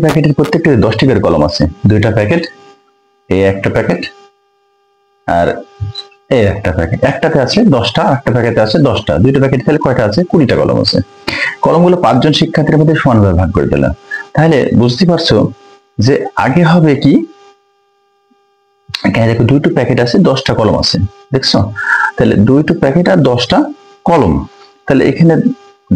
প্যাকেটের প্রত্যেকটা 10টি করে কলম আছে, দুইটা প্যাকেট, এই একটা প্যাকেট আর এই একটা প্যাকেট, একটাতে আছে 10টা, একটা প্যাকেটে আছে 10টা, দুইটা প্যাকেট তাহলে কয়টা আছে? 20টা কলম আছে। কলমগুলো 5 জন শিক্ষার্থীর মধ্যে সমানভাবে ভাগ করে দিলাম। তাহলে বুঝতে পারছো যে আগে হবে কি, এখানে দেখো 2টো প্যাকেট আছে, 10টা কলম আছে, দেখছো? তাহলে 2টো প্যাকেট আর 10টা কলম। তাহলে এখানে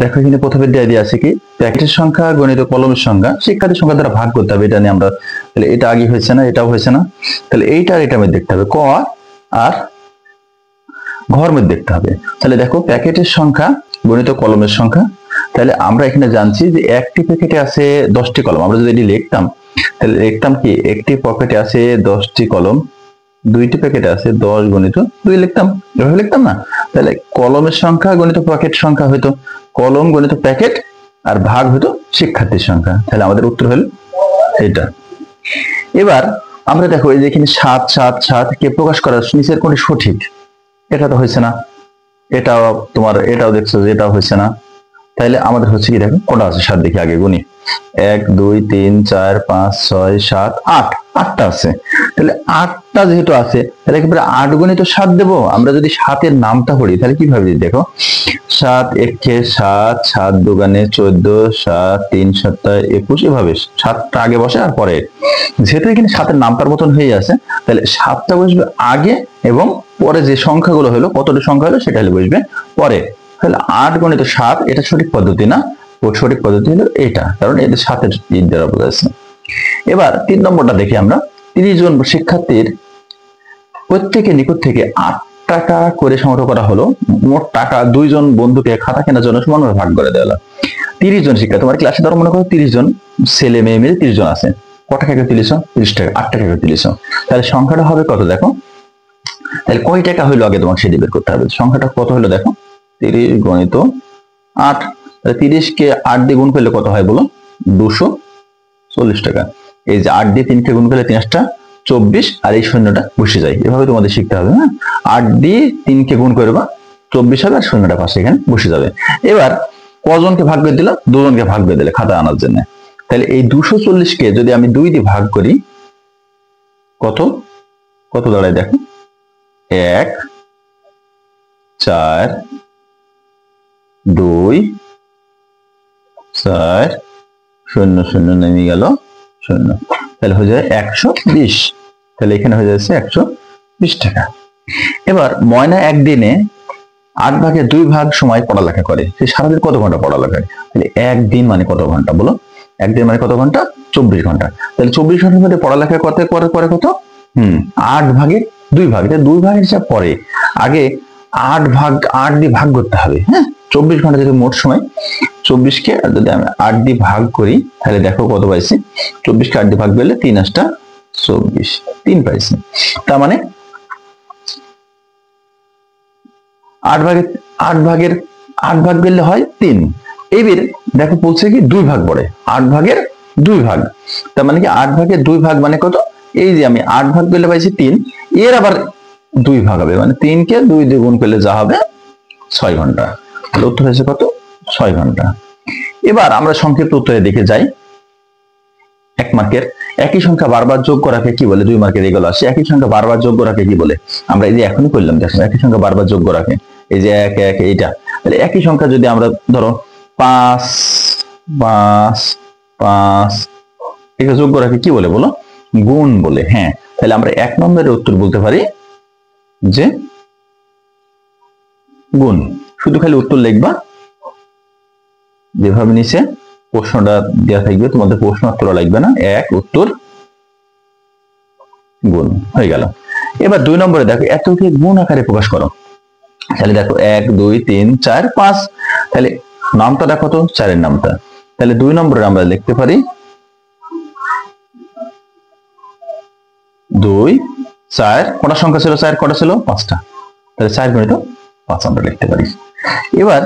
দেখো, এখানে প্রথমে দেওয়া আছে কি, প্যাকেটের সংখ্যা গণিত কলমের সংখ্যা শিক্ষার্থীর সংখ্যা দ্বারা ভাগ করতে হবে। এটা নিয়ে আমরা, তাহলে এটা আগে হয়েছে না, এটাও হয়েছে না, তাহলে এইটা আর এটা মধ্যে দেখতে হবে, ক আর ঘর মধ্যে দেখতে হবে। তাহলে দেখো প্যাকেটের সংখ্যা গণিত কলমের সংখ্যা, তাহলে আমরা এখানে জানছি যে একটি প্যাকেটে আছে 10টি কলম। আমরা যদি এটি লিখতাম তাহলে লিখতাম কি, একটি পকেটে আছে 10টি কলম, দুইটি প্যাকেটে আছে 10 গণিত 2 লিখতাম, এভাবে লিখতাম না? তাহলে কলমের সংখ্যা গণিত প্যাকেট সংখ্যা হইতো কলম গণিত প্যাকেট, আর ভাগ হইতো শিক্ষার্থীর সংখ্যা। তাহলে আমাদের উত্তর হলো এটা। এবার আমরা দেখো এই যে এখানে 7 7 7 কে প্রকাশ করার নিচের কোনটি সঠিক? এটা তো হয়েছে না, এটাও তোমার, এটাও দেখছো যে এটাও হয়েছে না। তাহলে আমাদের হচ্ছে কি, দেখো কোনটা আছে 7, দেখি আগে গুনি, 1 2 3 4 5 6 7 8, 8টা আছে। তাহলে 8টা যেহেতু আছে, তাহলে একেবারে 8 গুণিত 7 দেবো। আমরা যদি 7-এর নামটা পড়ি তাহলে কিভাবে দিই দেখো, 7 1 7, 7 2 14, 7 3 7 21, এভাবে 7টা আগে বসে আর পরে। যেহেতু এখানে 7-এর নামটার মতন হয়ে আছে, তাহলে 7টা বসবে আগে এবং পরে যে সংখ্যাগুলো হলো, কতটা সংখ্যা হলো সেটা হলে বসবে পরে। তাহলে 8 গণিত 7 এটা সঠিক পদ্ধতি না, সঠিক পদ্ধতি হলো এটা, কারণ এদের 7-এর ঈদ দ্বারা বোঝাচ্ছে। এবার 3 নম্বরটা দেখি আমরা। 30 জন শিক্ষার্থীর প্রত্যেকের নিকট থেকে 8 টাকা করে সংগ্রহ করা হলো। মোট টাকা 2 জন বন্ধুকে খাতা কেনার জন্য সমানভাবে ভাগ করে দেওয়া হলো। 30 জন শিক্ষার্থী, তোমার ক্লাসে ধরো মনে করো 30 জন ছেলে মেয়ে মিলে 30 জন আছে, কত টাকা করে 30 টাকা, 8 টাকা করে 30। তাহলে সংখ্যাটা হবে কত দেখো, তাহলে কয় টাকা হইলো আগে তোমাকে সেটি বের করতে হবে। সংখ্যাটা কত হলো দেখো, 30 গণিত 8, তাহলে 30 কে 8 দিয়ে গুণ করলে কত হয় বলো, 240 টাকা। এই যে 8 দিয়ে 3 কে গুণ করলে 3 8 24, আর এই শূন্যটা বসে যায়। এভাবে তোমাদের শিখতে হবে। হ্যাঁ, 8 দিয়ে 3 কে গুণ করবা 24 হবে, আর শূন্যটা পাশে এখানে বসে যাবে। এবার কজনকে ভাগ করে দিলাম, 2 জনকে ভাগ করে দিলে খাতা আনার জন্য। তাহলে এই 240 কে যদি আমি 2 দিয়ে ভাগ করি, কত কত দাঁড়ায় দেখো, 1 4 2 4 0 0 নেমে গেল 0, তাহলে হয়ে যায় 120। তাহলে এখানে হয়ে যাচ্ছে 120 টাকা। এবার ময়না একদিনে 8 ভাগের 2 ভাগ সময় পড়ালেখা করে। সে সারাদিন কত ঘন্টা পড়ালেখা করে? তাহলে একদিন মানে কত ঘন্টা বলো, একদিন মানে কত ঘন্টা? 24 ঘন্টা। তাহলে 24 ঘন্টার মধ্যে পড়ালেখা করতে করে করে কত, 8 ভাগের 2 ভাগ, এটা 2 ভাগের হিসাব পরে, আগে 8 দিয়ে ভাগ করতে হবে। হ্যাঁ, 24 ঘন্টা যদি মোট সময়, 24 কে যদি আমি 8 দিয়ে ভাগ করি তাহলে দেখো কত পাইছি, 24 কে 8 দিয়ে ভাগ করলে 3 8 24, 3 পাইছি। তার মানে 8 ভাগ করলে হয় 3। এবার দেখো বলছে কি 2 ভাগ পড়ে, 8 ভাগের 2 ভাগ, তার মানে কি 8 ভাগের 2 ভাগ মানে কত, এই যে আমি 8 ভাগ করলে পাইছি 3, এর আবার 2 ভাগ হবে, মানে 3 কে 2 দিয়ে গুণ করলে যা হবে 6 ঘন্টা। তাহলে উত্তর হয়েছে কত, 6 ঘন্টা। এবার আমরা সংক্ষিপ্ত উত্তরে দেখে যাই। 1 মার্কের, একই সংখ্যা বারবার যোগ করাকে কি বলে? 2 মার্কের এগুলো আসে। একই সংখ্যা বারবার যোগ করাকে কি বলে? আমরা এই যে এখনই করলাম, দেখো একই সংখ্যা বারবার যোগ করাকে, এই যে 1 1 এইটা। তাহলে একই সংখ্যা যদি আমরা ধরো 5 5 5 এটা যোগ করাকে কি বলে বলো? গুণ বলে। হ্যাঁ, তাহলে আমরা 1 নম্বরের উত্তর বলতে পারি যে গুণ। শুধু খালি উত্তর লিখবা, যেভাবে নিচে প্রশ্নটা দেওয়া থাকবে, তোমাদের প্রশ্ন উত্তর লাগবে না, 1 উত্তর গুণ হয়ে গেল। এবার 2 নম্বরে দেখো, এতকে গুণ আকারে প্রকাশ করো। তাহলে দেখো 1 2 3 4 5, তাহলে নামটা দেখো তো, 4-এর নামটা। তাহলে 2 নম্বরে আমরা লিখতে পারি 2 4, কটা সংখ্যা ছিল? 4, কটা ছিল? 5টা। তাহলে 4 গুণিত 5 আমরা লিখতে পারি। এবার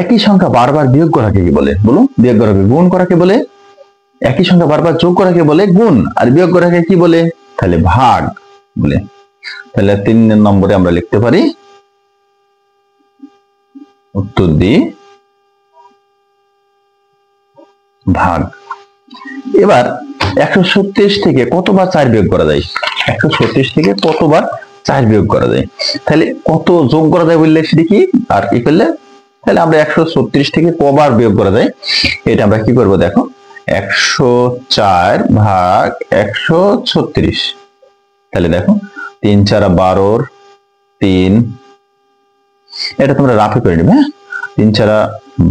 একই সংখ্যা বারবার বিয়োগ করাকে কি বলে বলো? বিয়োগ করাকে গুণ করাকে বলে। একই সংখ্যা বারবার যোগ করাকে বলে গুণ, আর বিয়োগ করাকে কি বলে? তাহলে ভাগ বলে। তাহলে 3 নম্বরে আমরা লিখতে পারি উত্তর দি ভাগ। এবার 136 থেকে কতবার 4 বিয়োগ করা যায়? 136 থেকে কতবার 4 বিয়োগ করা যায়? তাহলে কত যোগ করা যায় বললে সেটা কি, আর কি করলে, তাহলে আমরা 136 থেকে কবার বিয়োগ করা যায় এটা আমরা কি করব দেখো, 104 ভাগ 136। তাহলে দেখো 3 4 12, 3, এটা তোমরা রাফে করে নেবে। 3 4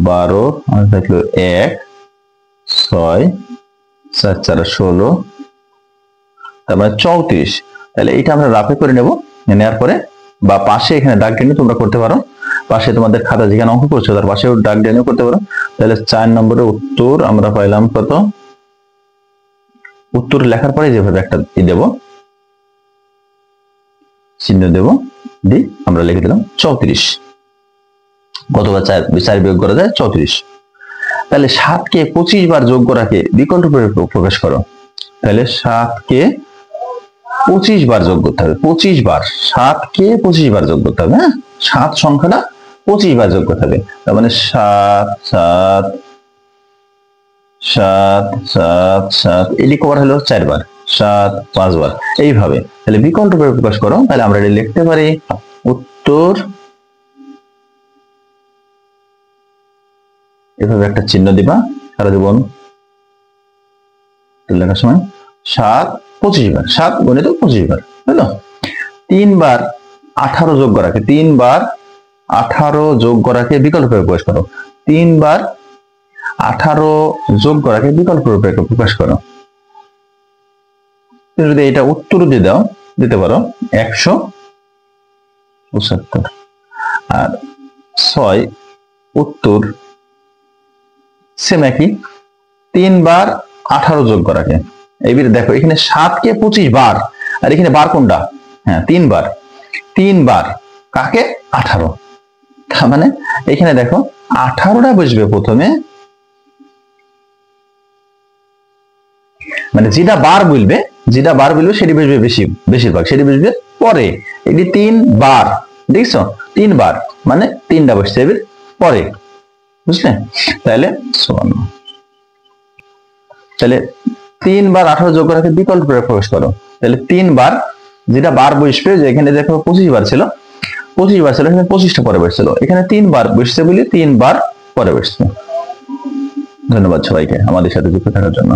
12 আর থাকলো 1, 6, 4 4 16, তার মানে 34। তাহলে এটা আমরা রাফে করে নেব, নেওয়ার পরে বা পাশে এখানে দাগ টেনে তোমরা করতে পারো, পাশে তোমাদের খাতা যেখানে অঙ্ক করছো তার পাশেও দাগ টেনে করতে পারো। তাহলে 4 নম্বরের উত্তর আমরা পাইলাম কত? উত্তর লেখার পরে যেভাবে একটা দেব, চিহ্ন দেব, দি আমরা লিখে দিলাম 34। কতবার 4 বিয়োগ করা যায়? 34। তাহলে 7 কে 25 বার যোগ করাকে বিকল্প রূপে প্রকাশ করো। তাহলে 7 কে 25 বার যোগ করতে হবে, 25 বার, 7 কে 25 বার যোগ করতে হবে। হ্যাঁ, 7 সংখ্যাটা 25 বার যোগ করতে হবে। তার মানে 7 7 7 7 7, এটি কবার হলো? 4 বার, 7 5 বার, এইভাবে। তাহলে বিকল্প রূপে প্রকাশ করো। তাহলে আমরা এটা লিখতে পারি, উত্তর, এভাবে একটা চিহ্ন দিবা সারা জীবন লেখার সময়। 7 25 বার, 7 গণিত 25 বার, বুঝলো? 3 বার 18 যোগ করাকে, 3 বার 18 যোগ করাকে বিকল্প রূপে প্রকাশ করো। 3 বার 18 যোগ করাকে বিকল্প রূপে প্রকাশ করো। যদি এটা উত্তর দিয়ে দাও, দিতে পারো 175। আর 6 উত্তর সেম একই, 3 বার 18 যোগ করাকে। এইবার দেখো এখানে 7 কে 25 বার, আর এখানে বার কোনটা? হ্যাঁ, 3 বার, 3 বার কাকে? 18। তার মানে এখানে দেখো 18টা বসবে প্রথমে, মানে যেটা বার বলবে সেটি বসবে বেশিরভাগ সেটি বসবে পরে। এটি 3 বার, দেখছো 3 বার মানে 3টা বসছে এবার পরে, বুঝলে? তাহলে 3 বার 18 যোগ করাকে বিকল্প করে প্রকাশ করো। তাহলে 3 বার, যেটা বার বসবে, যে এখানে দেখো 25 বার ছিল, 25 বার ছিল, এখানে 25টা পরে বসছিল, এখানে 3 বার বসছে বলে 3 বার পরে বসছে। ধন্যবাদ সবাইকে আমাদের সাথে যুক্ত থাকার জন্য।